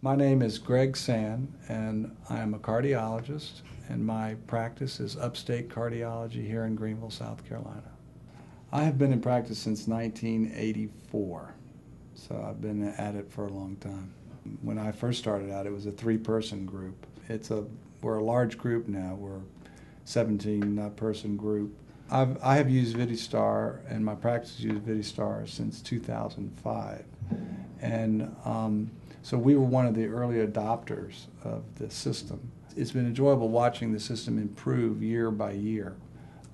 My name is Greg San, and I am a cardiologist, and my practice is Upstate Cardiology here in Greenville, South Carolina. I have been in practice since 1984, so I've been at it for a long time. When I first started out, it was a three-person group. We're a large group now. We're a 17-person group. I have used VidiStar, and my practice has used VidiStar since 2005. And so we were one of the early adopters of the system. It's been enjoyable watching the system improve year by year.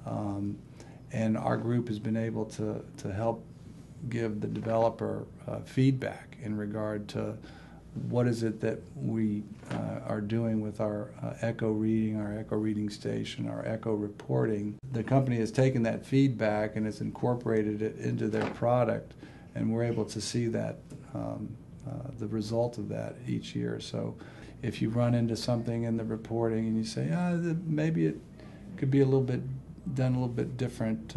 And our group has been able to help give the developer feedback in regard to what is it that we are doing with our echo reading station, our echo reporting. The company has taken that feedback and has incorporated it into their product, and we're able to see that the result of that each year. So if you run into something in the reporting and you say, maybe it could be done a little bit different,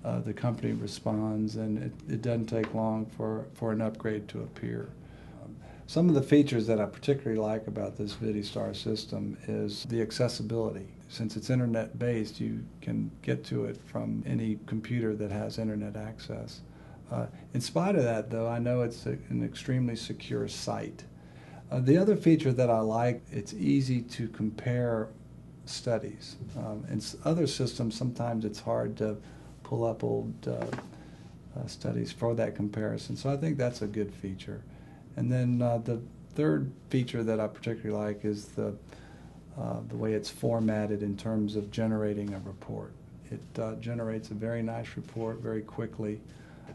the company responds, and it doesn't take long for an upgrade to appear. Some of the features that I particularly like about this VidiStar system is the accessibility. Since it's internet-based, you can get to it from any computer that has internet access. In spite of that, though, I know it's an extremely secure site. The other feature that I like, it's easy to compare studies. In other systems, sometimes it's hard to pull up old studies for that comparison, so I think that's a good feature. And then the third feature that I particularly like is the way it's formatted in terms of generating a report. It generates a very nice report very quickly.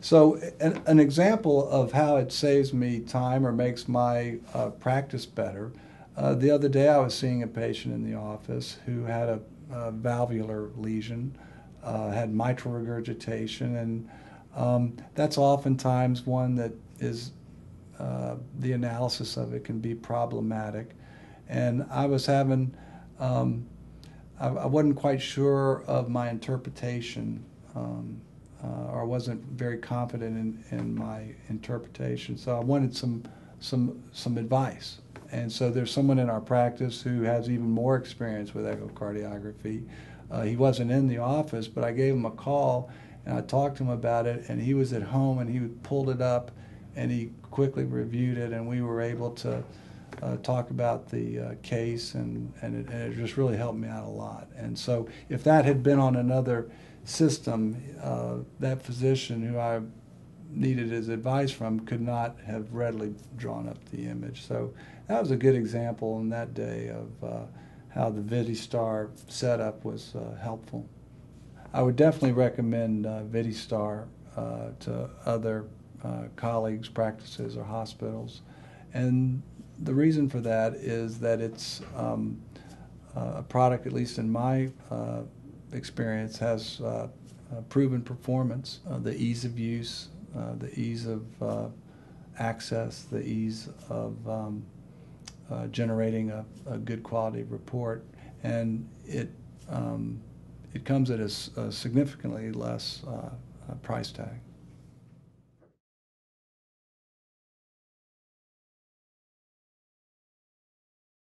So an example of how it saves me time or makes my practice better, the other day I was seeing a patient in the office who had a valvular lesion, had mitral regurgitation, and that's oftentimes one that is the analysis of it can be problematic. And I was having, I wasn't quite sure of my interpretation, or wasn't very confident in my interpretation. So I wanted some advice. And so there's someone in our practice who has even more experience with echocardiography. He wasn't in the office, but I gave him a call and I talked to him about it, and he was at home and he pulled it up and he quickly reviewed it, and we were able to talk about the case, and it just really helped me out a lot. And so if that had been on another system, that physician who I needed his advice from could not have readily drawn up the image. So that was a good example on that day of how the VidiStar setup was helpful. I would definitely recommend VidiStar to other colleagues, practices, or hospitals. And the reason for that is that it's a product, at least in my experience, has proven performance, the ease of use, the ease of access, the ease of generating a good quality report, and it comes at a significantly less price tag.